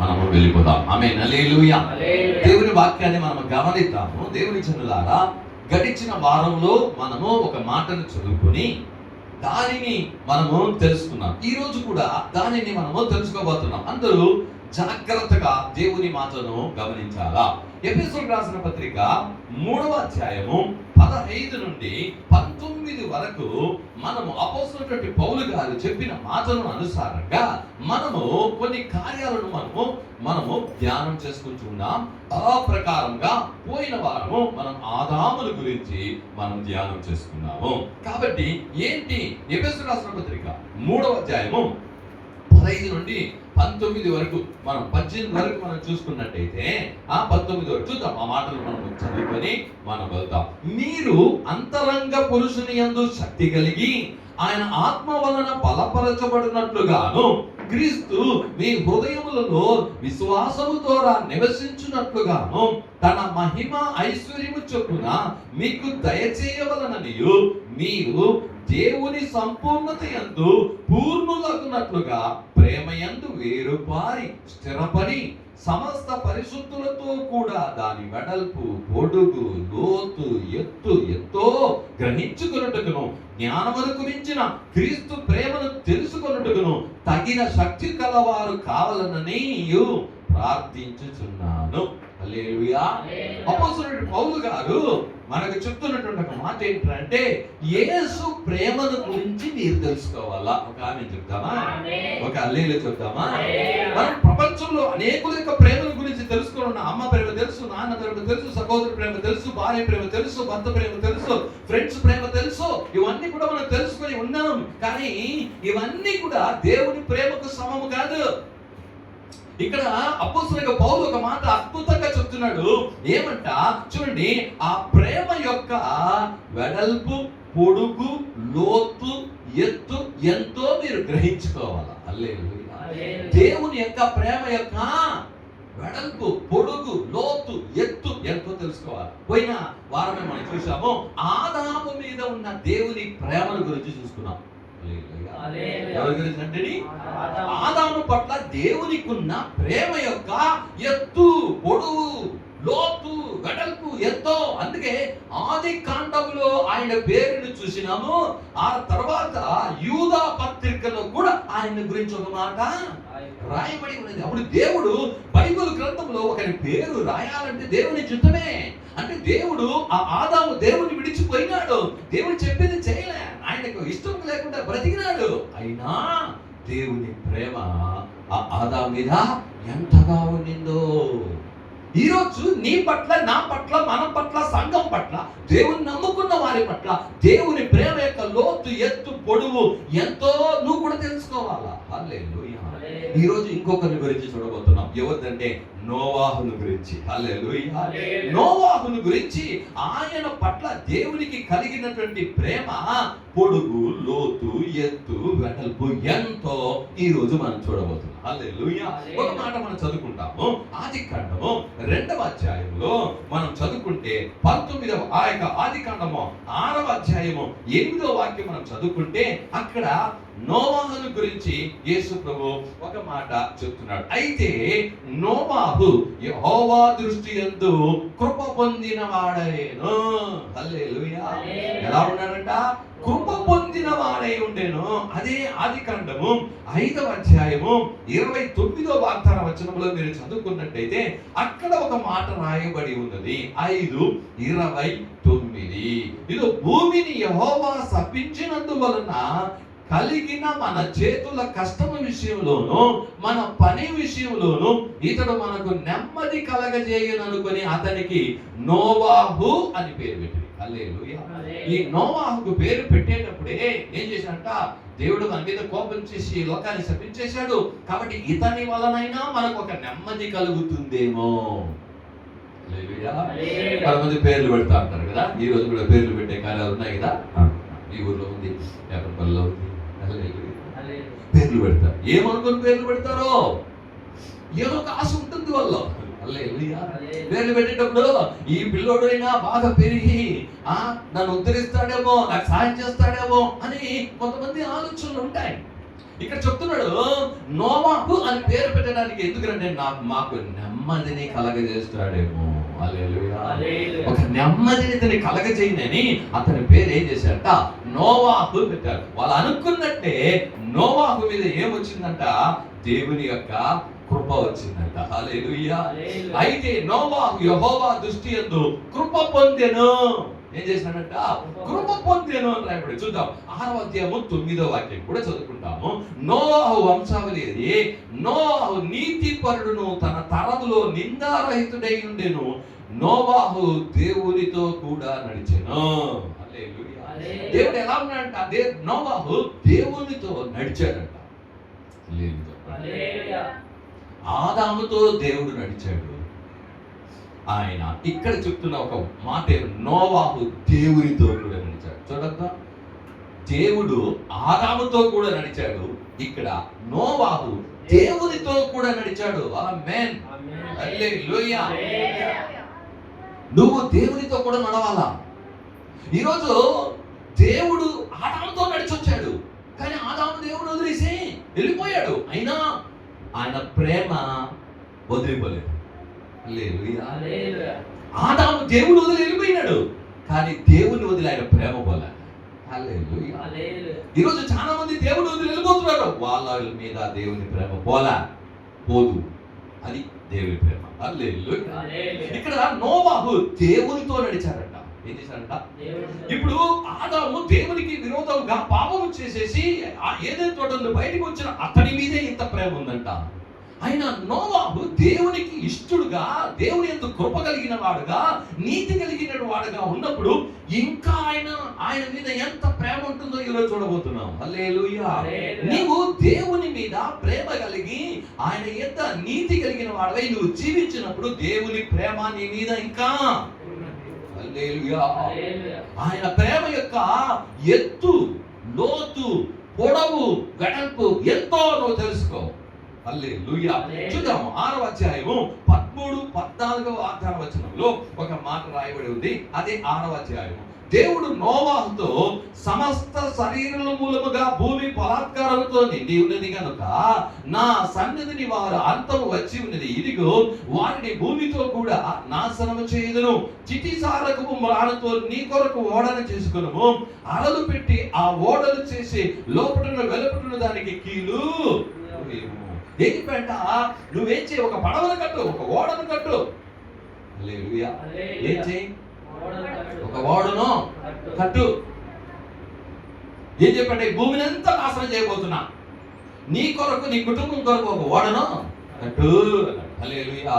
మనము వెళ్ళిపోదాం. ఆమేన్, హల్లెలూయా. దేవుని వాక్యాన్ని మనం గమనిద్దాము. దేవుని జనులారా, గడిచిన వారంలో మనము ఒక మాటను చదువుకొని దానిని మనము తెలుసుకున్నాం. ఈ రోజు కూడా దానిని మనము తెలుసుకోబోతున్నాం. అందరూ జాగ్రత్తగా దేవుని మాటను గమనించాలా. ఎఫెసీయులకు రాసిన పత్రిక 3వ అధ్యాయము 15 నుండి 19 వరకు మనము అపోస్తలుడైన పౌలు గారు చెప్పిన మాటలను అనుసారంగా మనము కొన్ని కార్యాలను మనము ధ్యానం చేసుకుంటున్నాం. ఆ ప్రకారంగా పోయిన వారము మనం ఆదాముల గురించి మనం ధ్యానం చేసుకున్నాము. కాబట్టి ఏంటి ఎఫెసీయులకు రాసిన పత్రిక 3వ అధ్యాయము 15 నుండి 19 వరకు, మనం 18 వరకు మనం చూసుకున్నట్టయితే ఆ 19 వరకు చూద్దాం. ఆ మాటలు మనం చదువుకొని మనం వెళ్తాం. మీరు అంతరంగ పురుషుని యందు శక్తి కలిగి ఆయన ఆత్మ వలన బలపరచబడినట్లుగాను క్రీస్తు మీ హృదయములలో విశ్వాసము ద్వారా నివసించున్నట్లుగాను తన మహిమ ఐశ్వర్యము చొప్పున మీకు దయచేయవలననియు మీరు దేవుని సంపూర్ణత యందు పూర్ణులగునట్లుగా ప్రేమ యందు వేరుపారి స్థిరపడి సమస్త పరిశుద్ధులతో కూడా దాని వెడల్పు, పొడుగు, లోతు, ఎత్తు ఎంతో గ్రహించుకొనుటకును జ్ఞానమును గురించిన క్రీస్తు ప్రేమను తెలుసుకొనుటకును తగిన శక్తి కలవారు కావాలనని ప్రార్థించుచున్నాను. హల్లెలూయా. అపోస్తలుడైన పౌలు గారు మనకు చెప్తున్నటువంటి ఒక మాట ఏంటంటే, యేసు ప్రేమను గురించి మీరు తెలుసుకోవాలా. ఒక ఆమె చెప్తామా, ఒక హల్లెలూయా చెప్తామా. మనం ప్రపంచంలో అనేకుల యొక్క ప్రేమల గురించి తెలుసుకున్నాం. అమ్మ ప్రేమ తెలుసు, నాన్న ప్రేమ తెలుసు, సహోదరు ప్రేమ తెలుసు, భార్య ప్రేమ తెలుసు, భర్త ప్రేమ తెలుసు, ఫ్రెండ్స్ ప్రేమ తెలుసు. ఇవన్నీ కూడా మనం తెలుసుకొని ఉన్నాం. కానీ ఇవన్నీ కూడా దేవుని ప్రేమకు సమము కాదు. ఇక్కడ అపోస్తలుడైన పౌలు ఒక మాట అద్భుతంగా చెప్తున్నాడు. ఏమంట చూడండి, ఆ ప్రేమ యొక్క వెడల్పు, పొడుగు, లోతు, ఎత్తు ఎంతో మీరు గ్రహించుకోవాలి. హల్లెలూయా. దేవుని యొక్క ప్రేమ యొక్క వెడల్పు, పొడుగు, లోతు, ఎత్తు ఎంతో తెలుసుకోవాలి. పోయిన వారమే మనం చూసాము, ఆదాము మీద ఉన్న దేవుని ప్రేమల గురించి చూసుకున్నాం. ఎవరి గురించి అంటే ఆదాము పట్ల దేవునికి ఉన్న ప్రేమ యొక్క ఎత్తు, పొడవు, లోతు, వెడల్పు ఎంతో. అందుకే ఆది కాండములో ఆయన పేరును చూసినాము. ఆ తర్వాత యూదా పత్రికలో కూడా ఆయన గురించి ఒక మాట రాయబడి ఉన్నది. అప్పుడు దేవుడు బైబిల్ గ్రంథంలో ఒకరి పేరు రాయాలంటే దేవుని చిత్తమే. అంటే దేవుడు ఆ ఆదాము దేవుని విడిచిపోయినాడు, దేవుడు చెప్పింది చేయలే, ఆయనకు ఇష్టం లేకుండా బ్రతికినాడు. అయినా దేవుని ప్రేమ ఆ ఆదాము మీద ఎంతగా ఉండిందో. ఈరోజు నీ పట్ల, నా పట్ల, మన పట్ల, సంఘం పట్ల, దేవుని నమ్ముకున్న వారి పట్ల దేవుని ప్రేమ యొక్క లోతు, ఎత్తు, పొడవు ఎంతో నువ్వు కూడా తెలుసుకోవాలా. హల్లెలూయా. ఈ రోజు ఇంకొకరి గురించి చూడబోతున్నాం. ఎవరిదంటే నోవాహును గురించి. హల్లెలూయా. నోవాహును గురించి ఆయన పట్ల దేవునికి కలిగినటువంటి ప్రేమ, పొడుగు, లోతు, ఎత్తు, వెడల్పు ఎంతో ఈ రోజు మనం చూడబోతున్నాం. హల్లెలూయా. ఒక మాట మనం చదువుకుంటాము. ఆదికాండము 2వ అధ్యాయంలో మనం చదువుకుంటే 19వ ఆదికాండము 6వ అధ్యాయము 8వ వాక్యం మనం చదువుకుంటే అక్కడ నోవాహును గురించి యేసు ప్రభు ఒక మాట చెప్తున్నాడు. అయితే నోవాహు యెహోవా దృష్టి యందు కృప పొందిన వాడేను. హల్లెలూయా. ఎలా ఉన్నాడంట? కృప పొందిన వాడై ఉండేను. అదే ఆదికాండము 5వ అధ్యాయము 29వ వాగ్దాన వచనంలో మీరు చదువుకున్నట్టయితే అక్కడ ఒక మాట రాయబడి ఉన్నది. 5:29. ఇది భూమిని యెహోవా శపించినందువలన కలిగిన మన చేతుల కష్టము విషయంలోను, మన పని విషయంలోను ఇతడు మనకు నెమ్మది కలగజేయననుకొని అతనికి నోవాహు అని పేరు పెట్టింది. హల్లెలూయా. ఈ నోవాహుకు పేరు పెట్టేటప్పుడే ఏం చేశాడంట? దేవుడు మన మీద కోపం చేసి లోకాన్ని శపించేశాడు. కాబట్టి ఇతని వలనైనా మనకు ఒక నెమ్మది కలుగుతుందేమో. హల్లెలూయా. కొంతమంది పేర్లు పెడతా అంటారు కదా. ఈ రోజు కూడా పేర్లు పెట్టే కార్యాలు ఉన్నాయి కదా. ఈ ఊర్లో ఉంది, ఎక్కడికల్లో ఉంది. పేర్లు పెడతారు. ఏమనుకుని పేర్లు పెడతారో ఏదో ఒక ఆశ ఉంటుంది వాళ్ళ. పేర్లు పెట్టేటప్పుడు ఈ పిల్లోడు అయినా బాగా పెరిగి నన్ను ఉద్ధరిస్తాడేమో, నాకు సాయం చేస్తాడేమో అని కొంతమంది ఆలోచనలు ఉంటాయి. ఇక్కడ చెప్తున్నాడు నోవాహు అని పేరు పెట్టడానికి ఎందుకంటే మాకు నెమ్మదిని కలగజేస్తాడేమో. హల్లెలూయా. ఒక నెమ్మదిని ఇతని కలగజేయనని అతని పేరు ఏం చేశాడంట, నోవాహు పెట్టాడు. వాళ్ళు అనుకున్నట్టే నోవాహు మీద ఏమొచ్చిందంట, దేవుని యొక్క కృప వచ్చిందంట. హల్లెలూయా. అయితే నోవాహు యెహోవా దృష్టి యందు కృప పొందెను. ఏం చేసినాడంట, కృప పొందెను అని రాయబడి చూద్దాం. 6వ అధ్యాయము 9వ వాక్యం కూడా చదువుకుంటాము. నోవాహు వంశావళి అది. నోవాహు నీతిపరుడును తన తరములో నిందారహితుడై ఉండెను. నోవాహు దేవునితో కూడా నడిచెను. హల్లెలూయా. దేవుడు ఎలా ఉన్నాడంట, నోవాహు దేవునితో నడిచాడంట. ఆదాముతో దేవుడు నడిచాడు. ఆయన ఇక్కడ చెప్తున్న ఒక మాట, నోవాహు దేవునితో కూడా నడిచాడు. చూడద్దా, దేవుడు ఆదాముతో కూడా నడిచాడు, ఇక్కడ నోవాహు దేవునితో కూడా నడిచాడు. ఆమేన్. హల్లెలూయా. నువ్వు దేవునితో కూడా నడవాలా. ఈరోజు దేవుడు ఆదాముతో నడిచొచ్చాడు, కానీ ఆదాము దేవుడు వదిలేసి వెళ్ళిపోయాడు. అయినా ఆయన ప్రేమ వదిలిపోలేదు. ఆదాము దేవుడు వదిలి వెళ్ళిపోయినాడు, కానీ దేవుని వదిలి ఆయన ప్రేమ పోలే. ఈరోజు చాలా మంది దేవుడు వదిలి వెళ్ళిపోతున్నారు, వాళ్ళ మీద దేవుని ప్రేమ పోదు. అది దేవుని ప్రేమ. ఇక్కడ నోవాహు దేవునితో నడిచారంట. ఏం చేశారంట, ఇప్పుడు ఆదాము దేవునికి విరోధంగా పాపము చేసేసి ఏదైతే తోటలో బయటకు వచ్చిన అతని మీదే ఇంత ప్రేమ ఉందంట. ఆయన నోవాహు దేవునికి ఇష్టడుగా, దేవుని యందు కృప కలిగిన వాడుగా, నీతి కలిగిన వాడుగా ఉన్నప్పుడు ఇంకా ఆయన మీద ఎంత ప్రేమ ఉంటుందో ఈరోజు చూడబోతున్నాం. హల్లెలూయా. నీవు దేవుని మీద ప్రేమ కలిగి ఆయన ఎంత నీతి కలిగిన వాడవై నువ్వు జీవించినప్పుడు దేవుని ప్రేమ నీ మీద ఇంకా. హల్లెలూయా. ఆయన ప్రేమ యొక్క ఎత్తు, లోతు, పొడవు, వెడల్పు ఎంతో నువ్వు తెలుసుకో. హల్లెలూయా. చూద్దాము 6వ అధ్యాయము 13, 14వ వచనంలో ఒక మాట రాయబడి ఉంది. అదే 6వ అధ్యాయము. దేవుడు నోవాహుతో సమస్త శరీరముల మూలముగా భూమి బలాత్కారముతో నిండి ఉన్నది కనుక నా సన్నిధిని వారు అంతము వచ్చి ఉన్నది. ఇదిగో వారిని భూమితో కూడా నాశనము చేయదును. చిటిసారకపు మ్రాణతో నీ కొరకు ఓడను చేసుకును. అలలు పెట్టి ఆ ఓడలు చేసి లోపటను వెలుపటను దానికి కీలు. ఏంటంట, నువ్వేం చేయి, ఒక పడవను కట్టు, ఒక ఓడను కట్టు. హల్లెలూయా. ఏం చేయి, ఒక ఓడను కట్టు. ఏం చెప్పండి, భూమిని అంతా నాశనం చేయబోతున్నా, నీ కొరకు నీ కుటుంబం కొరకు ఒక ఓడను కట్టు. హల్లెలూయా.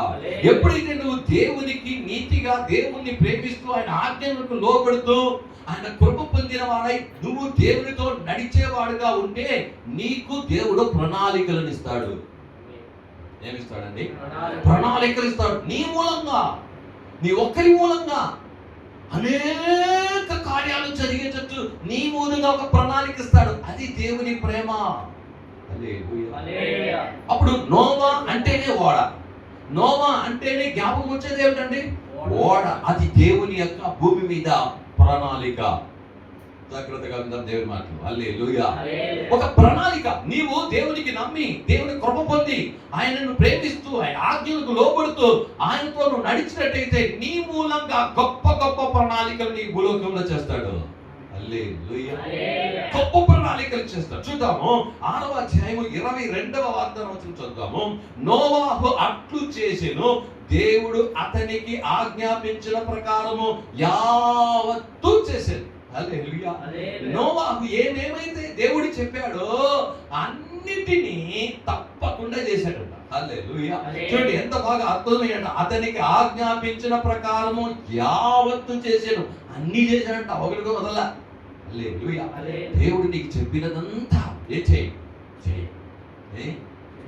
ఎప్పుడైతే నువ్వు దేవునికి నీతిగా, దేవుణ్ణి ప్రేమిస్తూ, ఆయన ఆజ్ఞలకు లోబడుతూ, ఆయన కృప పొందిన వాడై నువ్వు దేవునితో నడిచేవాడుగా ఉంటే నీకు దేవుడు ప్రణాళికలను ఇస్తాడు. ఏమిస్తాడండి, ప్రణాళికలు ఇస్తాడు. నీ మూలంగా, నీ ఒక్కరి మూలంగా అనేక కార్యాలు జరిగేటట్టు నీ మూలంగా ఒక ప్రణాళిక ఇస్తాడు. అది దేవుని ప్రేమ. అప్పుడు నోవా అంటేనే ఓడ. నోవా అంటేనే జ్ఞాపకం వచ్చేది ఏమిటండి, ఓడ. అది దేవుని యొక్క భూమి మీద ప్రణాళిక. జాగ్రత్తగా విందాం దేవుని మాటలు. హల్లెలూయా. ఒక ప్రణాళిక. నీవు దేవునికి నమ్మి, దేవుని కృప పొంది, ఆయనను ప్రేమిస్తూ, ఆయన ఆజ్ఞలకు లోబడుతూ ఆయనతో నువ్వు నడిచినట్టయితే నీ మూలంగా గొప్ప గొప్ప ప్రణాళికలు నీ భూలోకంలో చేస్తాడు. హల్లెలూయా. గొప్ప ప్రణాళికలు చేస్తాడు. చూద్దాము 6వ అధ్యాయము 22వ వచనం చదువుదాము. నోవాహు అట్లు చేసెను, దేవుడు అతనికి ఆజ్ఞాపించిన ప్రకారము యావత్తు చేశాడు. హల్లెలూయా. నోవాహు ఏమేమైతే దేవుడు చెప్పాడో అన్నిటినీ తప్పకుండా చేశాడట. హల్లెలూయా. చూడండి ఎంత బాగా అర్థమయ్యాడు. అతనికి ఆజ్ఞాపించిన ప్రకారము యావత్తు చేశాను. అన్ని చేశాడంట, ఒకటిగా వదలా. హల్లెలూయా. దేవుడు నీకు చెప్పినదంతా ఏ చెయ్యి,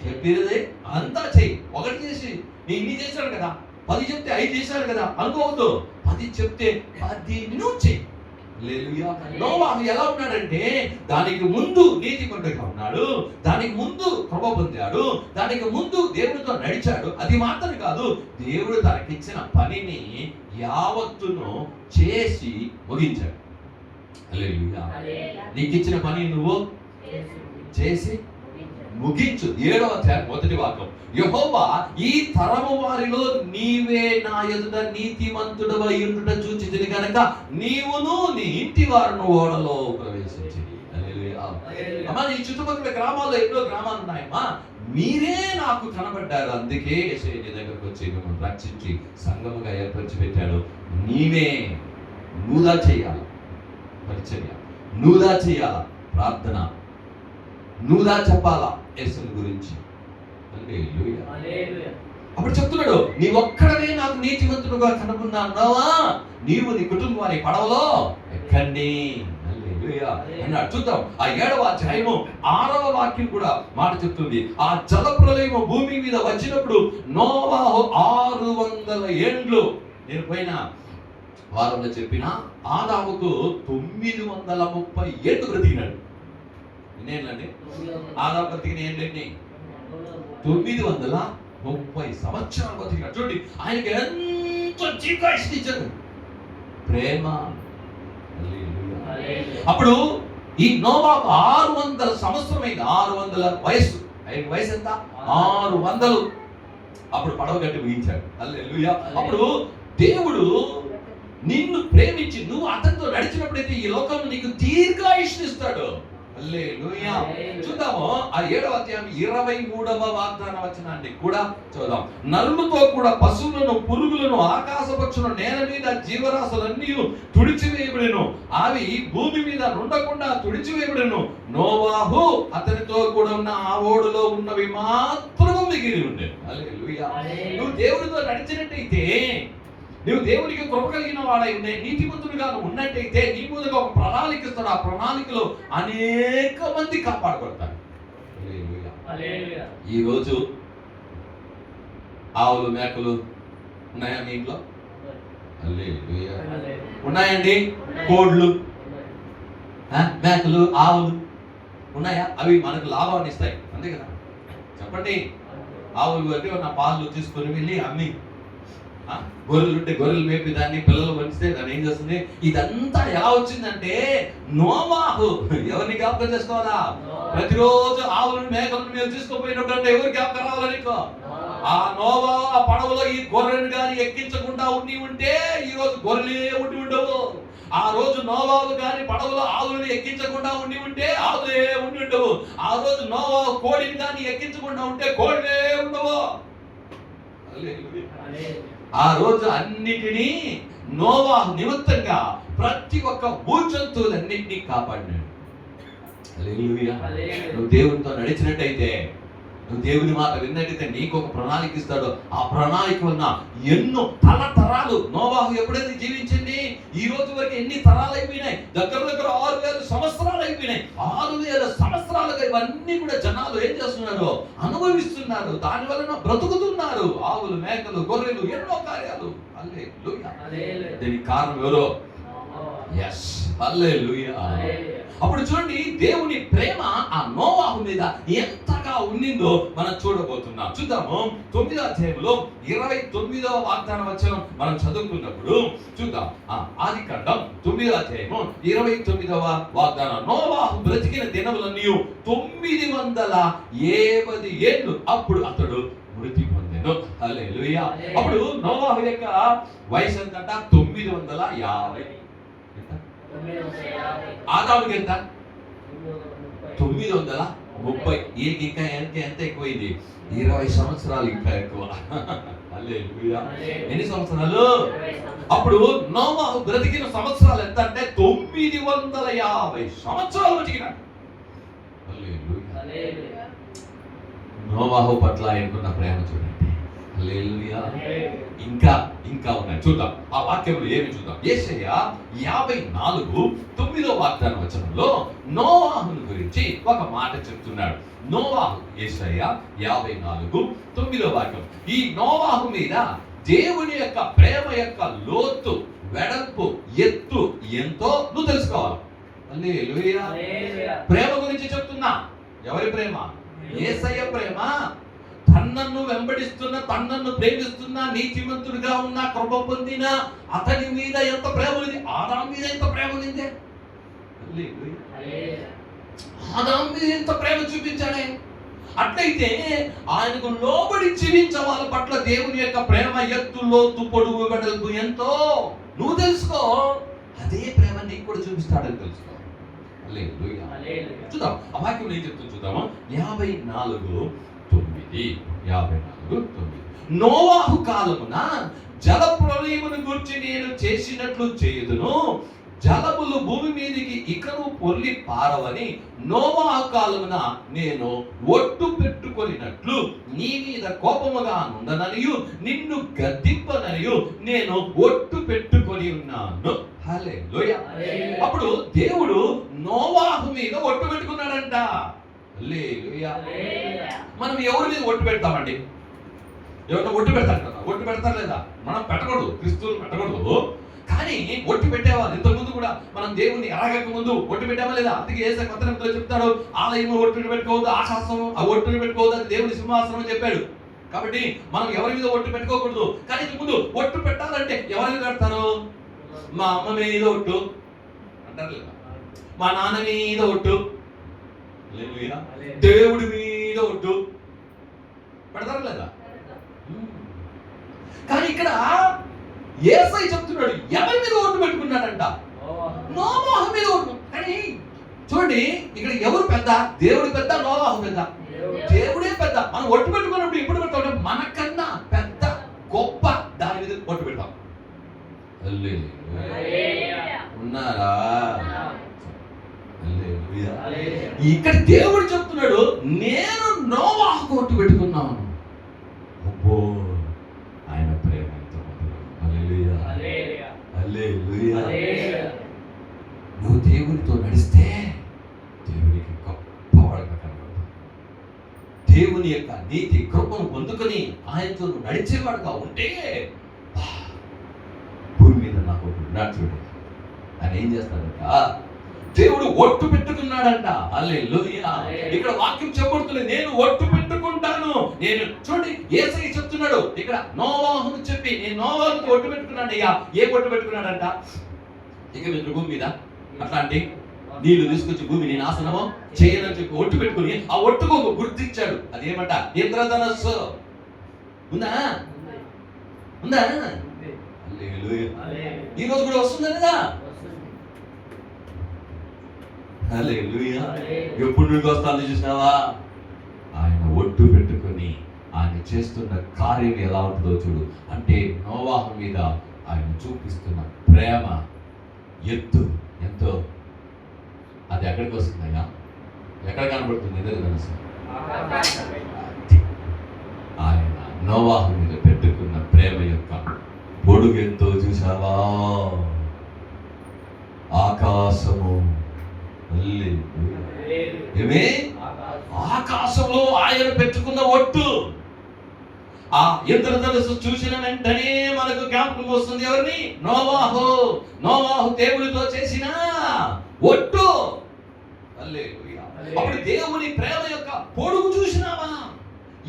చెప్పినదే అంతా చెయ్యి. ఒకటి చేసి నీ ఇన్ని చేశాడు కదా, 10 చెప్తే 5 చేశాడు కదా అనుకోవద్దు. 10 చెప్తే 10 నువ్వు చెయ్యి. హల్లెలూయా. నోవాహు ఎలా ఉన్నాడంటే దానికి ముందు నీతిమంతుడిగా ఉన్నాడు, దానికి ముందు కృప పొందాడు, దానికి ముందు దేవుడితో నడిచాడు. అది మాత్రం కాదు, దేవుడు తనకిచ్చిన పనిని యావత్తును చేసి ముగించాడు. హల్లెలూయా. నీకు ఇచ్చిన పని నువ్వు చేసి ముగించు. 7వ అధ్యాయం 1వ వాక్యం, యెహోవా ఈ తరము వారిలో నీవే నా ఎదుట నీతిమంతుడవై ఉండుట చూచితిని గనక నీవును నీ ఇంటి వారును ఓడలో ప్రవేశించి. అమ్మా, ఈ చుట్టుపక్కల గ్రామాల్లో ఎన్నో గ్రామాలు ఉన్నాయమ్మా, మీరే నాకు కనబడ్డారు, అందుకే యేసయ్య నీ దగ్గరకు వచ్చి మిమ్మల్ని రక్షించి సంఘముగా ఏర్పరిచి పెట్టాడు. నువ్వుదా చేయాలి పరిచర్య, నువ్వుదా చేయాలా ప్రార్థన, నువ్వుదా చెప్పాలా యేసుని గురించి. అప్పుడు చెప్తున్నాడు, నీ ఒక్కడనే నాకు నీతిమంతుడుగా కనుగొన్నావా, నీవు నీ కుటుంబాన్ని పడవలో ఎక్కండి అన్నాడు. చూద్దాం ఆ 7వ అధ్యాయము 6వ వాక్యం కూడా మాట చెప్తుంది. ఆ జల ప్రళయము భూమి మీద వచ్చినప్పుడు నోవాహు 600 ఏండ్లు, నేను పోయిన వారంలో చెప్పిన ఆదాముకు 930 ఏళ్ళు బ్రతికినాడు. ఎన్నేళ్ళండి ఆదాము బ్రతికిన ఏంటండి? 930 సంవత్సరాలు బ్రతికినాడు. చూడండి, ఆయనకి ఎంతో జీవితాయుష్ని ఇచ్చాడు, ప్రేమ. అప్పుడు ఈ నోవాహు 600 సంవత్సరమైంది, 600 వయసు. ఆయన వయసు ఎంత? 600. అప్పుడు పడవ గట్టి ముగించాడు. హల్లెలూయా. అప్పుడు దేవుడు నిన్ను ప్రేమించి నువ్వు అతనితో నడిచినప్పుడైతే ఈ లోకంలో నీకు దీర్ఘాయుష్ని ఇస్తాడు. హల్లెలూయా. చూద్దాము ఆ 7వ అధ్యాయం 23వ వాగ్దాన వచనాన్ని కూడా చూద్దాం. నరులతో కూడా పశువులను, పురుగులను, ఆకాశ పక్షులను, నేల మీద జీవరాశులన్నీ తుడిచివేయబడెను, అవి భూమి మీద ఉండకుండా తుడిచివేయబడెను. నోవాహు అతనితో కూడా ఉన్న ఆ ఓడలో ఉన్నవి మాత్రము మిగిలి ఉండేవి. హల్లెలూయా. నువ్వు దేవుడితో నడిచినట్టయితే, నువ్వు దేవునికి కృప కలిగిన వాడై ఉండే నీతిమంతుడిగా ఉన్నట్టయితే నీ ముందుగా ఒక ప్రణాళిక ఇస్తాడు. ఆ ప్రణాళికలో అనేక మంది కాపాడబడతారు. ఈరోజు ఆవులు, మేకలు ఉన్నాయా మీ ఇంట్లో? ఉన్నాయండి. కోళ్ళు, మేకలు, ఆవులు ఉన్నాయా? అవి మనకు లాభాన్ని ఇస్తాయి, అంతే కదా? చెప్పండి. ఆవులు అంటే నా పాలు తీసుకొని వెళ్ళి అమ్మి, గొర్రెలు ఉంటే గొర్రెలు మేపి దాన్ని పిల్లలు పంచితే దాన్ని ఏం చేస్తుంది? ఇదంతా ఎలా వచ్చిందంటే నోవాహు. ఎవరిని జ్ఞాపకం చేసుకోవాలా? ప్రతిరోజు ఆవులను, మేకలను మీరు తీసుకుపోయినప్పుడు ఎవరు జ్ఞాపకం రావాలి నీకు? ఆ నోవాహు ఆ పడవలో ఈ గొర్రెను కానీ ఎక్కించకుండా ఉంటే ఈ రోజు గొర్రెలే ఉండవు. ఆ రోజు నోవాహు కానీ పడవలో ఆవులను ఎక్కించకుండా ఉంటే ఆవులే ఉండవు. ఆ రోజు నోవాహు కోడిని కానీ ఎక్కించకుండా ఉంటే కోళ్ళే ఉండవు. ఆ రోజు అన్నిటినీ నోవాహు నిమిత్తంగా ప్రతి ఒక్క భూజంతువులన్నింటినీ కాపాడినాడు. నువ్వు దేవునితో నడిచినట్టయితే, నువ్వు దేవుని మాట విన్నట్టయితే నీకు ఒక ప్రణాళిక ఇస్తాడు. ఆ ప్రణాళిక వలన ఎన్నో తరతరాలు నోవాహు ఎప్పుడైతే జీవించింది, ఈ రోజు వరకు ఎన్ని తరాలు అయిపోయినాయి? దగ్గర 6000 సంవత్సరాలు అయిపోయినాయి. 6000 సంవత్సరాలుగా ఇవన్నీ కూడా జనాలు ఏం చేస్తున్నారు? అనుభవిస్తున్నారు. దాని వలన బ్రతుకుతున్నారు. ఆవులు, మేకలు, గొర్రెలు, ఎన్నో కార్యాలు. హల్లెలూయా. దీనికి కారణం ఎవరో? yes, హల్లెలూయా. అప్పుడు చూడండి, దేవుని ప్రేమ ఆ నోవాహు మీద ఎంతగా ఉండిందో మనం చూడబోతున్నాం. చూద్దాము 9వ అధ్యాయంలో 29వ వాగ్దాన వచనం మనం చదువుకున్నప్పుడు చూద్దాం. ఆదికాండం 9వ అధ్యాయము 29వ వాగ్దానం. నోవాహు బ్రతికిన దినములన్నీ 970 ఏళ్ళు. అప్పుడు అతడు మృతి పొందెను. హల్లెలూయా. అప్పుడు నోవాహు యొక్క వయసు ఎంతంట? 950. ఆదాముకి ఎంత? 930. ఈయనకి ఇంకా ఎంత ఎక్కువైంది? 20 సంవత్సరాలు ఇంకా ఎక్కువ. హల్లెలూయా. ఎన్ని సంవత్సరాలు? అప్పుడు నోవాహు బ్రతికిన సంవత్సరాలు ఎంత అంటే 950 సంవత్సరాలు బ్రతికినాడు. హల్లెలూయా. నోవాహు పట్ల ఆయనకున్న ప్రేమ చూడండి. హల్లెలూయా. ఇంకా ఉన్నాయి. చూద్దాం ఆ వాక్యంలో ఏమి చూద్దాం. యెషయా 54:9వ వాగ్దాన వచనంలో నోవాహును గురించి ఒక మాట చెప్తున్నాడు. నోవాహు, యెషయా 54:9వ వాక్యం. ఈ నోవాహు మీద దేవుని యొక్క ప్రేమ యొక్క లోతు, వెడల్పు, ఎత్తు ఎంతో నువ్వు తెలుసుకోవాలి. హల్లెలూయా. ప్రేమ గురించి చెప్తున్నా. ఎవరి ప్రేమ? యేసయ్య ప్రేమ. తన్నను వెంబడిస్తున్న, తన్నను ప్రేమిస్తున్న, నీతిమంతుడిగా ఉన్న, కృప పొందిన అతని మీద ఎంత ప్రేమ ఉంది? ఆదాము మీద ఎంత ప్రేమ ఉంది? ఆదాము మీద ఎంత ప్రేమ చూపించాడే? అట్లయితే ఆయనకు లోబడి జీవించే వాళ్ళ పట్ల దేవుని యొక్క ప్రేమ ఎత్తు, లోతు, పొడుగు, వెడల్పు ఎంతో నువ్వు తెలుసుకో. అదే ప్రేమ నీకు కూడా చూపిస్తాడని తెలుసుకో. చూద్దాం ఆ వాక్యం ఏం చెప్తుంది చూద్దాము. 54:9 నోవాహు కాలమున జల ప్రళయమును గురించి నేను చేసినట్లు చేయుదును, జలములు భూమి మీదికి ఇకను పొర్లి పారవని నోవాహు కాలమున నేను ఒట్టు పెట్టుకొనినట్లు నీ మీద కోపముగా నుండననియు నిన్ను గద్దింపననియు నేను ఒట్టు పెట్టుకొని ఉన్నాను. హల్లెలూయా. అప్పుడు దేవుడు నోవాహు మీద ఒట్టు పెట్టుకున్నాడంట. హల్లెలూయా. మనం ఎవరి మీద ఒట్టు పెడతామండి? ఎవరైనా ఒట్టు పెడతారు కదా, ఒట్టు పెడతారు లేదా? మనం పెట్టకూడదు, క్రిస్తువులు పెట్టకూడదు. కానీ ఒట్టు పెట్టేవాళ్ళు ఇంతకుముందు కూడా మనం దేవుని ఎలాగక ముందు ఒట్టు పెట్టామా లేదా? అందుకే యేసు కొత్త నిబంధనలో చెప్తాడు, ఆలయం ఒట్టుని పెట్టుకోవద్దు, ఆశాసనం ఆ ఒట్టుని పెట్టుకోవద్దు, అది దేవుని సింహాసనం అని చెప్పాడు. కాబట్టి మనం ఎవరి మీద ఒట్టు పెట్టుకోకూడదు. కానీ ఇంతకు ముందు ఒట్టు పెట్టాలంటే ఎవరి మీద పెడతారు? మా అమ్మ మీద ఒట్టు అంటారు లేదా, మా నాన్న మీద ఒట్టు, దేవుడి మీద ఒట్టు పెడతారు లేదా? కానీ ఇక్కడ యేసయ్య చెప్తున్నాడు ఎవరి మీద ఒట్టు పెట్టుకున్నాడంట? నోవాహు మీద ఒట్టు. కానీ చూడండి ఇక్కడ ఎవరు పెద్ద? దేవుడి పెద్ద, నోవాహు పెద్ద? దేవుడే పెద్ద. మనం ఒట్టు పెట్టుకున్నప్పుడు ఎప్పుడు పెడతాం? మనకన్నా పెద్ద గొప్ప దాని మీద ఒట్టు పెడతాం. ఉన్నారా? ఇక్కడ దేవుడు చెప్తున్నాడు నేను నోవాహుకు ఒట్టు పెట్టుకున్నాను. అబ్బో ఆయన ప్రేమ ఎంత మధురం. హల్లెలూయా, హల్లెలూయా. నువ్వు దేవునితో నడిస్తే దేవునికి గొప్పవాడుగా కనబడతావు. దేవుని యొక్క నీతి కృపను పొందుకొని ఆయనతో నువ్వు నడిచేవాడుగా ఉంటే భూమి మీద నాకు నడుచుడు. ఆయన ఏం చేస్తాడంట? దేవుడు ఒట్టు పెట్టుకున్నాడంట. హల్లెలూయా. ఇక్కడ వాక్యం చెప్పబడుతుంది నేను ఒట్టు పెట్టుకుంటాను. నేను చూడండి యేసయ్య చెప్తున్నాడు ఇక్కడ నోవాహును చెప్పి నేను నోవాహుకు ఒట్టు పెట్టుకున్నాను. అయ్యా ఏ ఒట్టు పెట్టుకున్నాడంట? ఇక మీరు భూమి మీద అట్లాంటి నీళ్లు తీసుకొచ్చి భూమిని నాశనము చేయనని చెప్పి ఒట్టు పెట్టుకుని ఆ ఒట్టుకు ఒక గుర్తించాడు. అదేమంట? ఇంద్రధనస్సు. ఉందా? ఉందా? ఈ రోజు కూడా వస్తుంది కదా. హల్లెలూయా. ఎప్పుడు నీకు వస్తాను చూసినావా? ఆయన ఒట్టు పెట్టుకొని ఆయన చేస్తున్న కార్యం ఎలా ఉంటుందో చూడు. అంటే నోవాహు మీద ఆయన చూపిస్తున్న ప్రేమ ఎత్తు ఎంతో. అది ఎక్కడికి వస్తుందయ్యా? ఎక్కడ కనబడుతుంది? ఇంద్రధనుస్సు. ఆయన నోవాహు మీద పెట్టుకున్న ప్రేమ యొక్క పొడుగు ఎంతో చూసావా? ఆకాశము. ఏమే? ఆకాశంలో ఆయన పెట్టుకున్న ఒట్టు. ఆ ఇంద్రధనుస్సు చూసిన వెంటనే మనకు జ్ఞాపకం వస్తుంది ఎవరిని? నోవాహు. నోవాహు దేవుడితో చేసిన ఒట్టు. హల్లెలూయా. అప్పుడు దేవుని ప్రేమ యొక్క పొడుగు చూసినావా?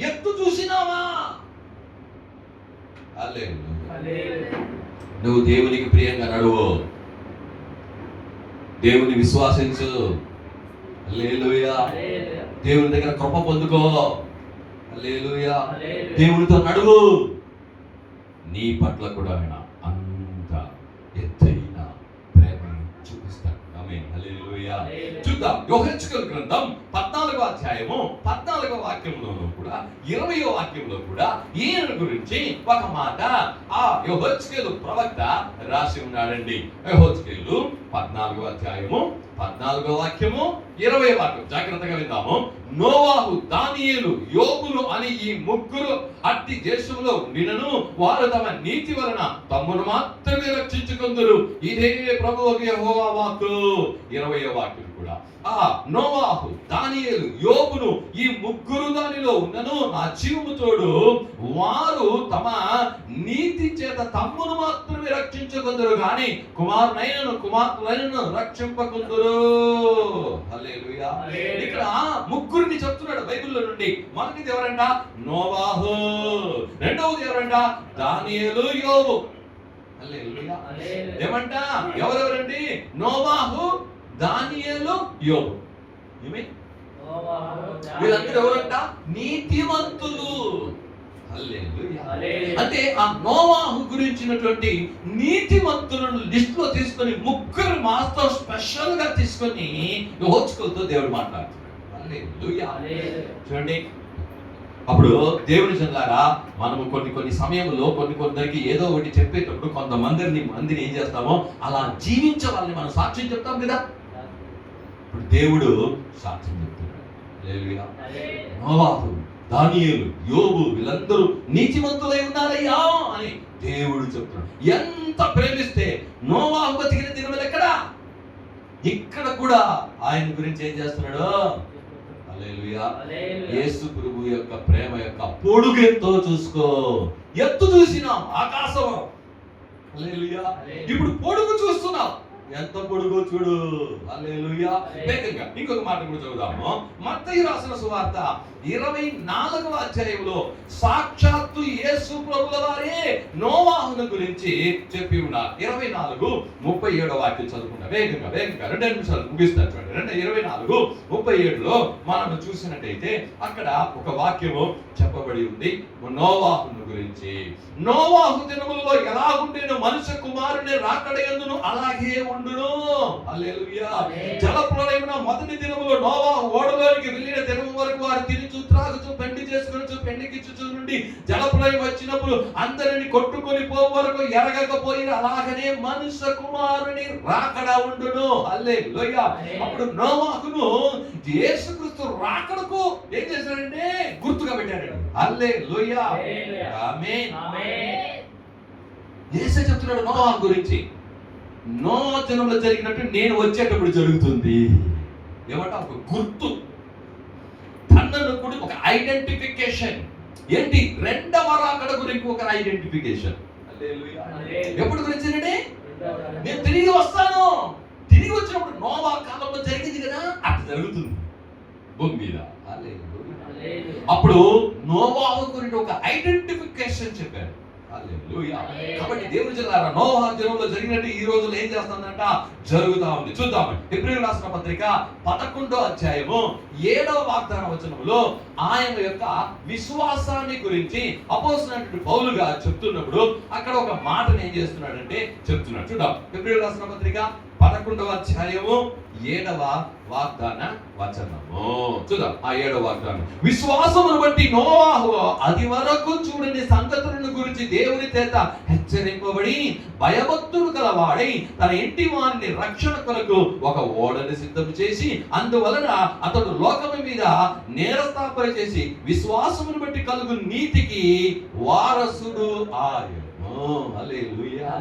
ఎత్తు చూసినావా? హల్లెలూయా. నువ్వు దేవునికి ప్రియంగా నడువు, దేవుని విశ్వాసించు. హల్లెలూయా. దేవుని దగ్గర కృప పొందుకో. హల్లెలూయా. దేవునితో నడువు. నీ పట్ల కూడా ఆయన అంత ఎత్తైన ప్రేమను చూపిస్తాడు. ఆమేన్. హల్లెలూయా. చూద్దాం యోహెచ్కేలు గ్రంథం 14వ అధ్యాయము 14వ వాక్యంలోనూ కూడా 20వ వాక్యంలో కూడా ఈయన గురించి ఒక మాట ఆ యోహెచ్కేలు ప్రవక్త రాసి ఉన్నాడండి. యోహెచ్కేలు 14వ అధ్యాయము 14వ వాక్యము 20వ వాక్యం జాగ్రత్తగా విందాము. నోవాహు, దానియేలు, యోబులు అని ఈ ముగ్గురు అట్టి దేశంలో ఉండినను వారు తమ నీతి వలన తమ్మును మాత్రమే రక్షించుకొందురు. ఇదే ప్రభువు యెహోవా వాక్కు. 20వ వాక్యం కూడా ఆ నోవాహు, దానియేలు, యోబును ఈ ముగ్గురు దానిలో ఉన్నను నా జీవము తోడు వారు తమ నీతి చేత తమ్మును మాత్రమే రక్షించుకొందురు గాని కుమారునైనను కుమార్తెలైనను రక్షింపకుందురు. హల్లెలూయా. ఇక్కడ ముగ్గురిని చెప్తున్నాడు బైబిల్లో నుండి. మొదటిది ఎవరంట? నోవాహు. రెండవది ఎవరంట? దానియేలు, యోబు. హల్లెలూయా. ఏమంట? ఎవరెవరండి? నోవాహు, దానియేలు, యోబు. వీళ్ళందరూ ఎవరంట? నీతిమంతులు. హల్లెలూయా. అంటే ఆ నోవాహు గురించినటువంటి నీతిమంతులను లిస్ట్ లో తీసుకొని ముగ్గురు మాస్టర్ స్పెషల్ గా తీసుకొని హోచుకులతో దేవుడు మాట్లాడుతున్నాడు. హల్లెలూయా. చూడండి, అప్పుడు దేవుని జనారా, మనము కొన్ని సమయంలో కొందరికి ఏదో ఒకటి చెప్పేటప్పుడు మందిని ఏం చేస్తామో అలా జీవించే వాళ్ళని మనం సాక్ష్యం చెప్తాం కదా. ఇప్పుడు దేవుడు సాక్ష్యం చెప్తున్నాడు. హల్లెలూయా. నోవాహు, దానియేలు, యోబు వీళ్ళందరూ నీతిమంతులై ఉన్నారయ్యా అని దేవుడు చెప్తున్నాడు. ఎంత ప్రేమిస్తే నోవాహు బతికిన దినములు ఎక్కడా? ఇక్కడ కూడా ఆయన గురించి ఏం చేస్తున్నాడు? హల్లెలూయా. యేసు ప్రభు యొక్క ప్రేమ యొక్క పొడుగు ఎంతో చూసుకో. ఎత్తు చూసినాం ఆకాశం. హల్లెలూయా. ఇప్పుడు పొడుగు చూస్తున్నాం, ఎంత పొడుగో చూడు. హల్లెలూయా. వేగంగా ఇంకొక మాట కూడా చదువుదాము. మత్తయి రాసిన సువార్త 24వ అధ్యాయంలో సాక్షాత్తు యేసు ప్రభుల వారే నోవాహును గురించి చెప్పి ఉన్నారు. 24:37 వాక్యం చదువుకుంటా. వేగంగా 2 నిమిషాలు ముగిస్తారు. చూడండి, 24:37లో మనం చూసినట్టయితే అక్కడ ఒక వాక్యము చెప్పబడి ఉంది నోవాహును గురించి. నోవాహు దినములలో ఎలా ఉండేనో మనుష్య కుమారుని రాకడయందును అలాగే ఉండును. హల్లెలూయా. జలప్రళయమున మొదటి దినములో నోవాహు ఓడలోనికి వెళ్ళిన దినము వరకు వారు తినుచు త్రాగుచు పెండి చేసుకొనుచు పెండికిచ్చుచు నుండి జలప్రళయం వచ్చినప్పుడు అందరిని కొట్టుకొని పోవు వరకు ఎరగకపోయిన అలాగనే మనుష్య కుమారుని రాకడ ఉండును. హల్లెలూయా. అప్పుడు నోవాహును యేసుక్రీస్తు రాకడకు ఏం చేశాడంటే గుర్తుగా పెట్టాడు. హల్లెలూయా. ఆమేన్. యేసు చెప్తున్నాడు నోవాహు గురించి, నోవా దినంలో జరిగినట్టు నేను వచ్చేటప్పుడు జరుగుతుంది. ఏమంట? ఒక గుర్తు, తనను కూడా ఒక ఐడెంటిఫికేషన్. ఏంటి? రెండవ రాకడ గురించి ఒక ఐడెంటిఫికేషన్. హల్లెలూయా. ఎప్పుడు గురించి? నేను తిరిగి వస్తాను. తిరిగి వచ్చినప్పుడు నోవా కాలంలో జరిగింది కదా, అట్లా జరుగుతుంది భూమి మీద. అప్పుడు నోవాహు గురించి ఒక ఐడెంటిఫికేషన్ చెప్పారు. హల్లెలూయా. కాబట్టి దేవుని జనారా, నోవాహు దినంలో జరిగినట్టు ఈ రోజులో ఏం చేస్తుందంట? జరుగుతా ఉంది. చూద్దాం. హెబ్రీయుల రాసిన పత్రిక 11వ అధ్యాయము 7వ వాగ్దాన వచనంలో ఆయన యొక్క విశ్వాసాన్ని గురించి అపోస్తలుడైన పౌలు గారు చెప్తున్నప్పుడు అక్కడ ఒక మాటను ఏం చేస్తున్నాడంటే చెప్తున్నాడు. చూద్దాం. హెబ్రీయుల రాసిన పత్రిక 11వ అధ్యాయము 7వ వాగ్దాన వచనము చూద్దాం. ఆ 7వ వాగ్దానం, విశ్వాసమును బట్టి నోవాహు అది వరకు చూడని సంగతులను గురించి దేవుని చేత హెచ్చరింపబడి భయభక్తులు కలవాడై తన ఇంటి వారిని రక్షణ కొరకు ఒక ఓడని సిద్ధం చేసి అందువలన అతడు లోకము మీద నేరస్థాపన చేసి విశ్వాసమును బట్టి కలుగు నీతికి వారసుడు ఆయను. హల్లెలూయా.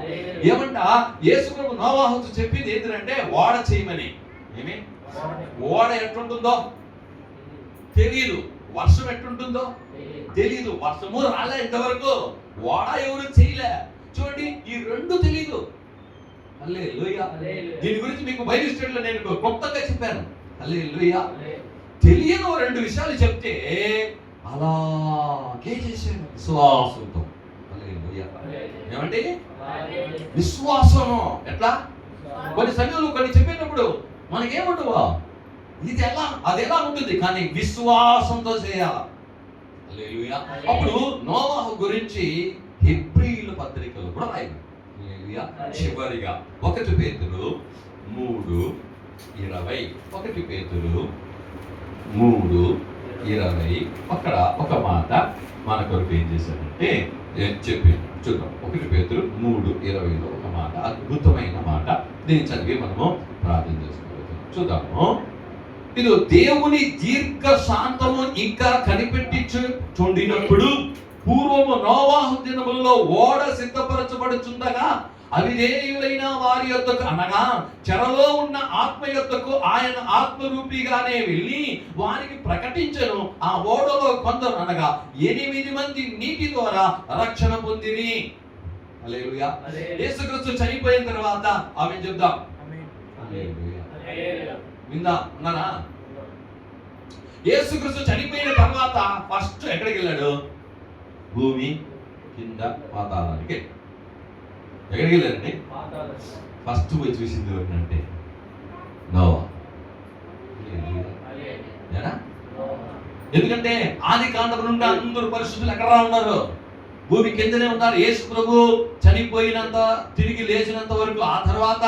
ఏమంట? యేసు ప్రభు నోవాహుతో చెప్పింది ఏంటంటే ఓడ చేయమని. ఏమి? ఓడ ఎట్లుంటుందో తెలియదు, వర్షం ఎట్లుంటుందో తెలియదు, వర్షము రాలే ఇంతవరకు, ఓడ ఎవరు చేయలే. చూడండి, ఈ రెండు తెలియదు. హల్లెలూయా. దీని గురించి మీకు బైబిల్ స్టడీలో నేను కొత్తగా చెప్పాను. హల్లెలూయా. తెలియని రెండు విషయాలు చెప్తే అలాగే చేశాను విశ్వాసంతో. ఏమండి? విశ్వాసము ఎట్లా? కొన్ని సమయంలో కొన్ని చెప్పేటప్పుడు మనకేమంటావా ఇది ఎలా అది ఎలా ఉంటుంది, కానీ విశ్వాసంతో చేయాలి. హల్లెలూయా. అప్పుడు నోవాహు గురించి హెబ్రీయుల పత్రికలు కూడా రాయాలి. హల్లెలూయా. చివరిగా 1 పేతురు 3:20 1 పేతురు 3:20 అక్కడ ఒక మాట మన కొరకు ఏం చేశారంటే చెప్పి చూద్దాం. 1 పేతురు 3:20లో ఒక మాట, అద్భుతమైన మాట. దీన్ని చదివి మనము ప్రార్థన చేసుకోవచ్చు. చూద్దాము. ఇది దేవుని దీర్ఘ శాంతము ఇంకా కనిపెట్టించుచుండినప్పుడు పూర్వము నోవాహు దినములలో ఓడ సిద్ధపరచబడుచుండగా అవిధేయులైన వారి యొద్దకు అనగా చెరలో ఉన్న ఆత్మ యొద్దకు ఆయన ఆత్మరూపిగానే వెళ్ళి వారికి ప్రకటించను. ఆ ఓడలో కొందరు అనగా 8 మంది నీటి ద్వారా రక్షణ పొందిరి. హల్లెలూయా. యేసుక్రీస్తు చనిపోయిన తర్వాత ఆమె చెప్దాం. హల్లెలూయా. విందా ఉన్నారా? యేసుక్రీస్తు చనిపోయిన తర్వాత ఫస్ట్ ఎక్కడికి వెళ్ళాడు? భూమి కింద పాతాళానికి. ఎక్కడికి వెళ్ళారండి? ఫస్ట్ పోయి చూసింది ఎవరినంటే నోవా. ఎందుకంటే ఆది కాండం నుండి అందరూ పరిశుద్ధులు ఎక్కడ ఉన్నారు? భూమి కిందనే ఉన్నారు. యేసు ప్రభు చనిపోయినంత తిరిగి లేచినంత వరకు, ఆ తర్వాత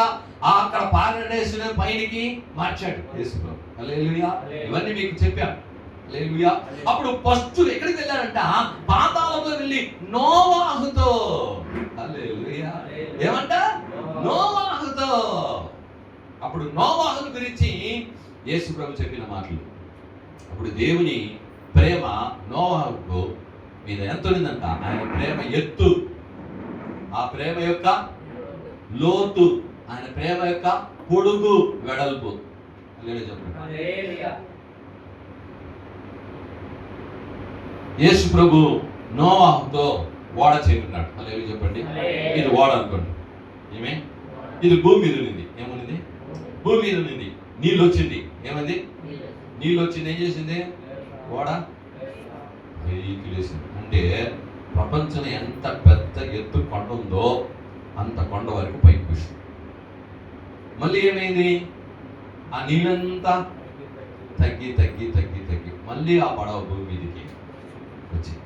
అక్కడ పారడైస్ పైనకి మార్చాడు యేసు ప్రభు. హల్లెలూయా. ఇవన్నీ మీకు చెప్పాను. హల్లెలూయా. అప్పుడు ఫస్ట్ ఎక్కడికి వెళ్ళారంట? పాతాళంలో వెళ్ళి నోవాహుతో. హల్లెలూయా. ఏమంట? నోవాహుతో. అప్పుడు నోవాహుని గురించి యేసు ప్రభు చెప్పిన మాటలు. అప్పుడు దేవుని ప్రేమ నోవాహుకు మీద ఎంత ఉండిందంట? ఆయన ప్రేమ ఎత్తు, ఆ ప్రేమ యొక్క లోతు, ఆయన ప్రేమ యొక్క పొడుగు వెడల్పు. యేసు ప్రభు నోవాహుతో ఓడ చేయమన్నాడు. హల్లెలూయా చెప్పండి. ఇది ఓడ అనుకోండి. ఏమే? ఇది భూమి మీద ఉన్నింది. ఏముంది? భూమి మీద ఉన్నింది. నీళ్ళు వచ్చింది. ఏమైంది? నీళ్ళు వచ్చింది. ఏం చేసింది? ఓడ పైకి లేసింది. అంటే ప్రపంచం ఎంత పెద్ద ఎత్తు కొండ ఉందో అంత కొండ వరకు పైకి వచ్చింది. మళ్ళీ ఏమైంది? ఆ నీళ్ళంతా తగ్గి తగ్గి తగ్గి తగ్గి మళ్ళీ ఆ పడవ భూమి మీదకి వచ్చింది.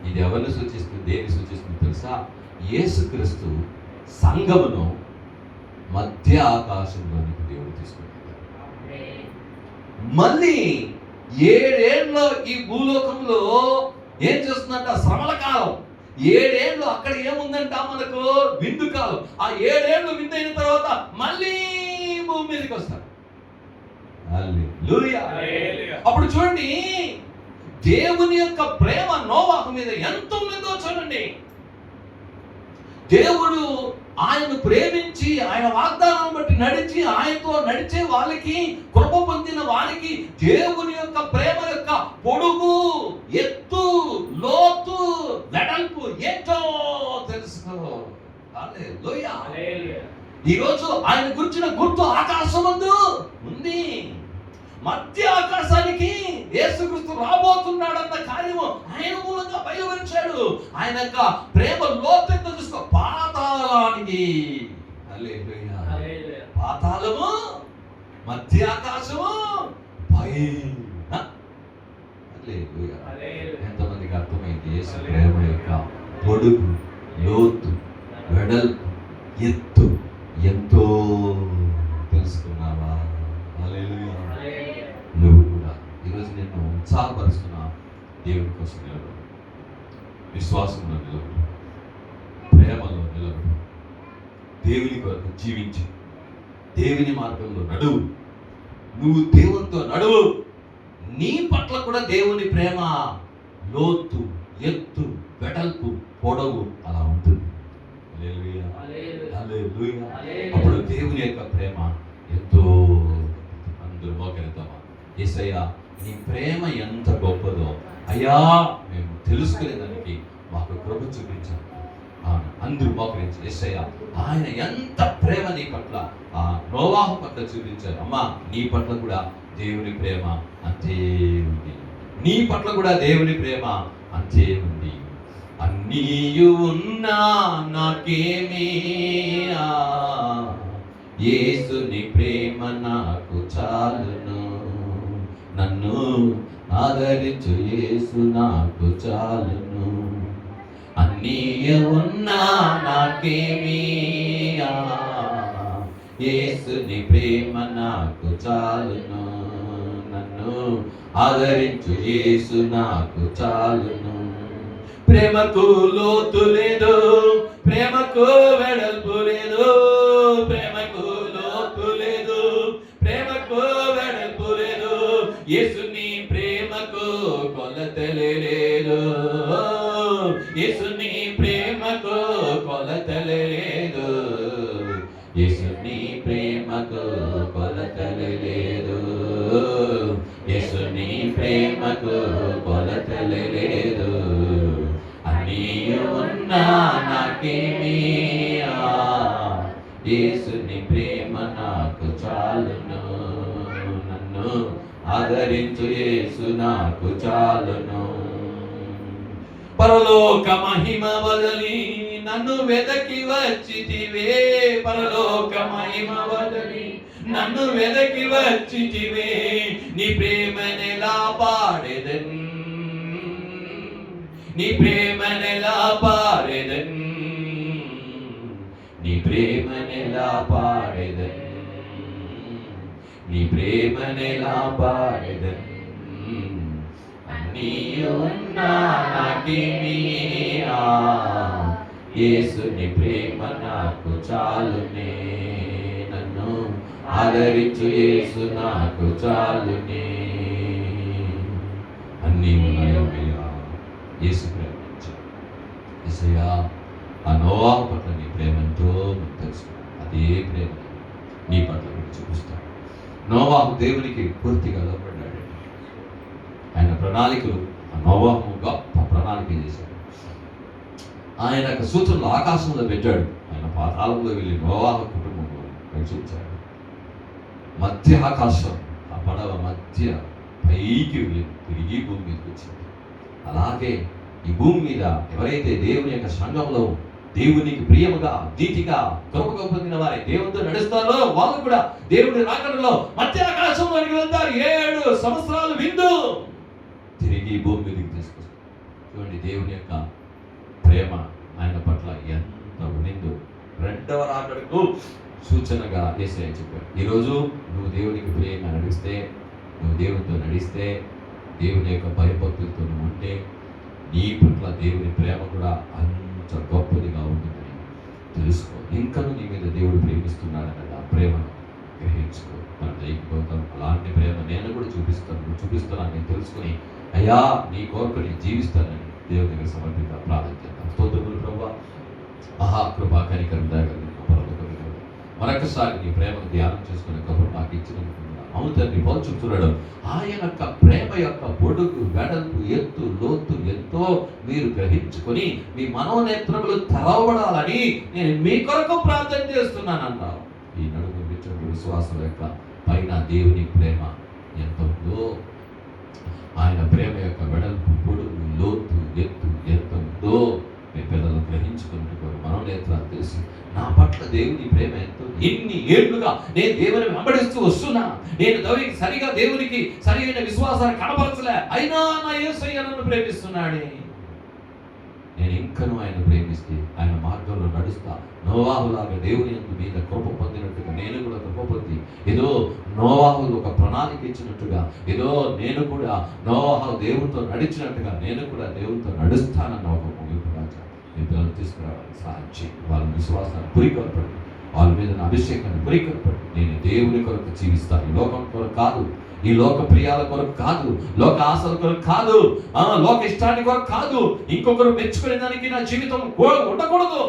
ఇది ఎవరిని సూచిస్తుంది? దేన్ని సూచిస్తుంది తెలుసా? యేసుక్రీస్తు సంఘమును మధ్య ఆకాశంలోనికి దేవుడు తీసుకుంటాడు. మళ్ళీ 7 ఏళ్ళ ఈ భూలోకంలో ఏం చేస్తుందంట? శ్రమల కాలం. 7 ఏళ్ళు అక్కడ ఏముందంట? మనకు విందు కాలం. ఆ 7 ఏళ్ళు విందు అయిన తర్వాత మళ్ళీ భూమి మీదకి వస్తారు. హల్లెలూయా. అప్పుడు చూడండి, దేవుని యొక్క ప్రేమ నోవాహు మీద ఎంత ఉందో చూడండి. దేవుడు ఆయనను ప్రేమించి ఆయన వాగ్దానం బట్టి నడిచి ఆయనతో నడిచే వాళ్ళకి, కృప పొందిన వారికి దేవుని యొక్క ప్రేమ యొక్క పొడుగు, ఎత్తు, లోతు, వెడల్పు ఏంటో తెలుసుకో. హల్లెలూయా. ఈరోజు ఆయన గురించిన గుర్తు ఆకాశమందు ఉంది. మధ్య ఆకాశానికి యేసుక్రీస్తు రాబోతున్నాడన్న కార్యము ఆయన మూలంగా బయలుపరిచాడు. ఆయన యొక్క ప్రేమ లోతెంత చూసుకో. పాతాళానికి. హల్లెలూయా. పాతాళము, మధ్య ఆకాశము, పైన. హల్లెలూయా. ఎంతమందికి అర్థమైంది యేసు ప్రేమ యొక్క పొడుగు, లోతు, వెడల్పు, ఎత్తు ఎంతో తెలుసుకున్నావా? హల్లెలూయా. నువ్వు కూడా ఈరోజు నేను ఉత్సాహపరుస్తున్నా. దేవుని కోసం నిలబడు, విశ్వాసంలో నిలబడు, ప్రేమలో నిలబడు, దేవుని కొరకు జీవించి దేవుని మార్గంలో నడువు. నువ్వు దేవునితో నడువు. నీ పట్ల కూడా దేవుని ప్రేమ లోతు, ఎత్తు, వెడల్పు, పొడవు అలా ఉంటుంది. హల్లెలూయా. హల్లెలూయా. అప్పుడు దేవుని యొక్క ప్రేమ ఎంతో. అందరూ మోకరిద్దామా? యేసయ్యా, నీ ప్రేమ ఎంత గొప్పదో అయ్యా మేము తెలుసుకునేదానికి మాకు కృప చూపించాలి. అందరూ మోకరించి యేసయ్యా, ఆయన ఎంత ప్రేమ నీ పట్ల ఆ నోవాహు పట్ల చూపించారు. అమ్మా, నీ పట్ల కూడా దేవుని ప్రేమ అంతే ఉంది. నీ పట్ల కూడా దేవుని ప్రేమ అంతే ఉంది. అన్నీయు ఉన్నా నాకేమీ, యేసుని ప్రేమ నాకు చాలును. నన్ను ఆదరించు యేసు నాకు చాలును. అన్నీ ఉన్నా నాకేమీ, యేసుని ప్రేమ నాకు చాలును. నన్ను ఆదరించు యేసు నాకు చాలును. ప్రేమకు లోతు లేదు, ప్రేమకు వెడల్పు లేదు, ప్రేమకు లోతు లేదు, ప్రేమకు వెడల్పు లేదు. యేసుని ప్రేమకు కొలతలే లేదు, యేసుని ప్రేమకు కొలతలే లేదు, యేసుని ప్రేమకు కొలతలే లేదు, యేసుని ప్రేమకు కొలతలే లేదు. అన్నీ ఉన్నా నాకేమీ, యేసుని ప్రేమ నాకు చాలును. నన్ను ఆదరించు యేసు నాకు చాలును. పరలోక మహిమ వదలి నన్ను వెదకి వచ్చితివే, పరలోక మహిమ వదలి నన్ను వెదకి వచ్చితివే, నీ ప్రేమనెలా పాడెదన్, నీ ప్రేమనెలా పాడెదన్, నీ ప్రేమనెలా పాడెదన్, నీ ప్రేమనెలా పాడెదన్, నీయున్నా నాకేమీ, యేసుని ప్రేమ నాకు చాలునే, నన్ను ఆదరించు యేసు నాకు చాలునే. అన్నీ ఉన్నాయా యేసు ప్రేమించాడు. యేసయ్యా, ఆ నోవాహు పట్ల నీ ప్రేమతో తెలుసుకున్నాను, అదే ప్రేమ నీ పట్ల కూడా చూపిస్తాను. నోవాహు దేవునికి పూర్తిగా లోపడ్డాడు. ఆయన ప్రణాళికలు, ఆ నోవాహు గొప్ప ప్రణాళిక చేశాడు. ఆయన యొక్క సూచనలు ఆకాశంలో పెట్టాడు, ఆయన పాతాళంలో వెళ్ళి నోవాహు కుటుంబంలో రక్షించాడు. మధ్య ఆకాశం, ఆ పడవ మధ్య పైకి వెళ్ళి తిరిగి భూమి మీదకి వచ్చింది. అలాగే ఈ భూమి మీద ఎవరైతే దేవుని యొక్క సంఘంలో దేవునికి ప్రియముగా, నీతిగా, కృపగా పొందిన వారి దేవునితో నడుస్తారో వాళ్ళు కూడా దేవుని రాకడలో మధ్య ఆకాశంలోనికి వెళ్తారు. 7 సంవత్సరాలు విందు తిరిగి భూమి మీదకి తీసుకొస్తారు. చూడండి దేవుని యొక్క ప్రేమ ఆయన పట్ల ఎంత ఉండిందో. 2వ రాకడకు సూచనగా యేసయ్య చెప్పాడు. ఈరోజు నువ్వు దేవునికి ప్రియంగా నడిస్తే, నువ్వు దేవునితో నడిస్తే, దేవుని యొక్క భయభక్తులతో నువ్వు ఉంటే, నీ పట్ల దేవుని ప్రేమ కూడా అంత గొప్పదిగా ఉంటుందని తెలుసుకో. ఇంకను నీ మీద దేవుడు ప్రేమిస్తున్నాడన్న ఆ ప్రేమను గ్రహించుకో. మనం జయిపోతాం. అలాంటి ప్రేమ నేను కూడా చూపిస్తున్నానని తెలుసుకుని, అయ్యా నీ కోరిక నేను జీవిస్తానని దేవుని దగ్గర సమర్పిత ప్రార్థన చేద్దాం. స్తోత్రములు ప్రభువా, మహాకృపా కనికరం దయగలిగిన మరొకసారి నీ ప్రేమను ధ్యానం చేసుకునే కబురు నాకు ఇచ్చినందుకు అవును తండ్రి. పౌలు చెప్తున్నాడు, ఆయన యొక్క ప్రేమ యొక్క పొడుగు, వెడల్పు, ఎత్తు, లోతు ఎంతో మీరు గ్రహించుకొని మీ మనోనేత్రములు తెరవబడాలని నేను మీ కొరకు ప్రార్థన చేస్తున్నాను అన్నావు. ఈ నడుము విచ్చిన విశ్వాసం యొక్క పైన దేవుని ప్రేమ ఎంత ఉందో, ఆయన ప్రేమ యొక్క వెడల్పు, పొడుగు, లోతు, ఎత్తు ఎంత ఉందో మీ పిల్లలు గ్రహించుకుంటున్నారు. మనోనేత్రాలు తెలిసి నా పట్ల దేవుని ప్రేమ ఎంతో, ఎన్ని ఏళ్లుగా నేను దేవుని వెంబడిస్తూ వస్తున్నా, నేను సరిగా దేవునికి సరైన విశ్వాసాన్ని కనపరచలే, అయినా నా యేసయ్య నన్ను ప్రేమిస్తున్నాడే. నేను ఇంకను ఆయన ప్రేమిస్తే ఆయన మార్గంలో నడుస్తా. నోవాహులాగా దేవుని మీద కృప పొందినట్టుగా నేను కూడా కృప పొంది, ఏదో నోవాహు ఒక ప్రణాళిక ఇచ్చినట్టుగా, ఏదో నేను కూడా నోవాహు దేవునితో నడిచినట్టుగా నేను కూడా దేవునితో నడుస్తానన్న ఒక ముగింపు రాజా మీ పిల్లలు తీసుకురావాలి. సాక్షి వాళ్ళ విశ్వాసాన్ని పురికొల్పండి, వాళ్ళ మీద నా అభిషేకాన్ని పురికొల్పండి. నేను దేవుని కొరకు జీవిస్తాను, ఈ లోకం కొరకు కాదు, ఈ లోక ప్రియాల కొరకు కాదు, లోక ఆశల కొరకు కాదు, లోక ఇష్టాన్ని కొరకు కాదు, ఇంకొకరు మెచ్చుకునే దానికి నా జీవితం ఉండకూడదు.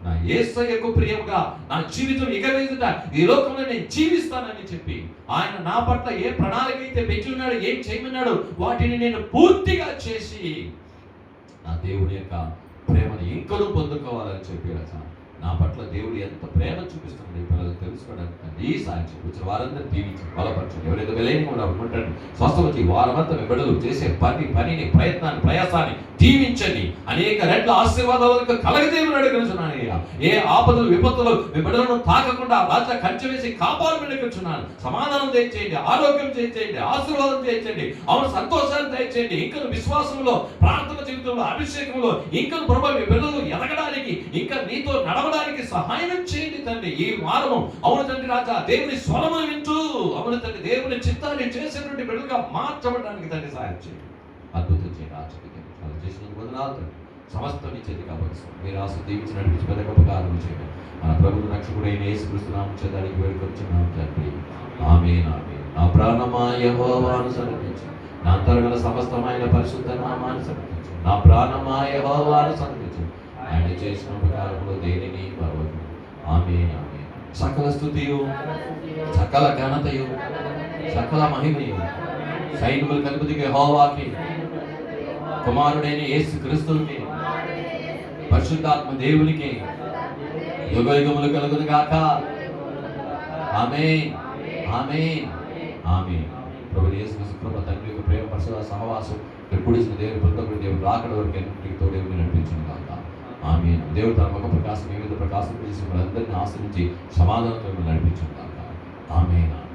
నా యేసయ్యకు ప్రియంగా నా జీవితం ఇక మీద ఈ లోకంలో నేను జీవిస్తానని చెప్పి ఆయన నా పట్ల ఏ ప్రణాళిక అయితే పెట్టి ఉన్నాడు, ఏం చేయమన్నాడు, వాటిని నేను పూర్తిగా చేసి నా దేవుని యొక్క ప్రేమను ఇంకనూ పొందుకోవాలని చెప్పి నా పట్ల దేవుడు ఎంత ప్రేమ చూపిస్తుంది పిల్లలు తెలుసుకోవడానికి ఈ సాక్షి వచ్చిన వారందరూ దీవించి బలపరచండి. ఎవరైతే వెళ్ళని కూడా అనుకుంటారు స్వస్థపతి వారమంతా మీ బిడ్డలు చేసే పనిని ప్రయాసాన్ని దీవించండి. అనేక రెట్ల ఆశీర్వాదాలకు కలగదేమని అడుగుతున్నాను. ఏ ఆపదలు విపత్తులు మీ బిడ్డలను తాకకుండా రాజా కంచె వేసి కాపాడమని అడుగుతున్నాను. సమాధానం దయచేయండి, ఆరోగ్యం దయచేయండి, ఆశీర్వాదం దయచేయండి, అవును సంతోషాన్ని దయచేయండి. ఇంకా విశ్వాసంలో, ప్రార్థన జీవితంలో, అభిషేకంలో ఇంకా ప్రభు మీ బిడ్డలు ఎదగడానికి, ఇంకా నీతో నడవడానికి సహాయం చేయండి తండ్రి. ఈ వారము అవును తండ్రి రాజా దేవుని స్వరమును వింటూ అవును తండ్రి దేవుని చిత్తాన్ని చేసేటువంటి బిడ్డలుగా మార్చబడడానికి తండ్రి సహాయం చేయండి. అద్భుతం చేయండి. అలా చేసినందుకు వందనాలు తండ్రి. సమస్తం నీ చేతికి అప్పగిస్తాం. మీరు ఆశ దీవించి నడిపించి పెద్ద గొప్ప కార్యం చేయండి. మన ప్రభువు రక్షకుడైన యేసుక్రీస్తు నామమున చేతానికి వేడుకొచ్చున్నాం తండ్రి. ఆమేన్ ఆమేన్. నా ప్రాణమా యెహోవాను సన్నిధించు, నా అంతరంగ సమస్తమైన పరిశుద్ధ నామాన్ని సన్నిధించు. నా ప్రాణమా యెహోవాను సన్నిధించు, ఆయన చేసిన ఉపకారములు దేనిని మరవదు. ఆమేన్ ఆమేన్. సకల స్తుతియు, సకల ఘనతయు, సకల మహిమయు సైన్యముల అధిపతికి యెహోవాకి, కుమారుడైన యేసు క్రీస్తునికి, పరిశుద్ధాత్మ దేవునికి యుగయుగములు కలుగును గాక. ఆమేన్ ఆమేన్ ఆమేన్. ప్రభువైన యేసు క్రీస్తు కృప, తండ్రి యొక్క ప్రేమ, పరిశుద్ధ సహవాసం, కూడిసిన దేవుని పొందకుడి దేవుడు రాకడ వరకు ఎన్నటికీ తోడేవి నడిపించును గాక. ఆమేన్. దేవుడు తన ముఖ ప్రకాశం మీ మీద ప్రకాశం చేసి మనందరినీ ఆశ్రయించి సమాధానంతో నడిపించును గాక. ఆమేన్.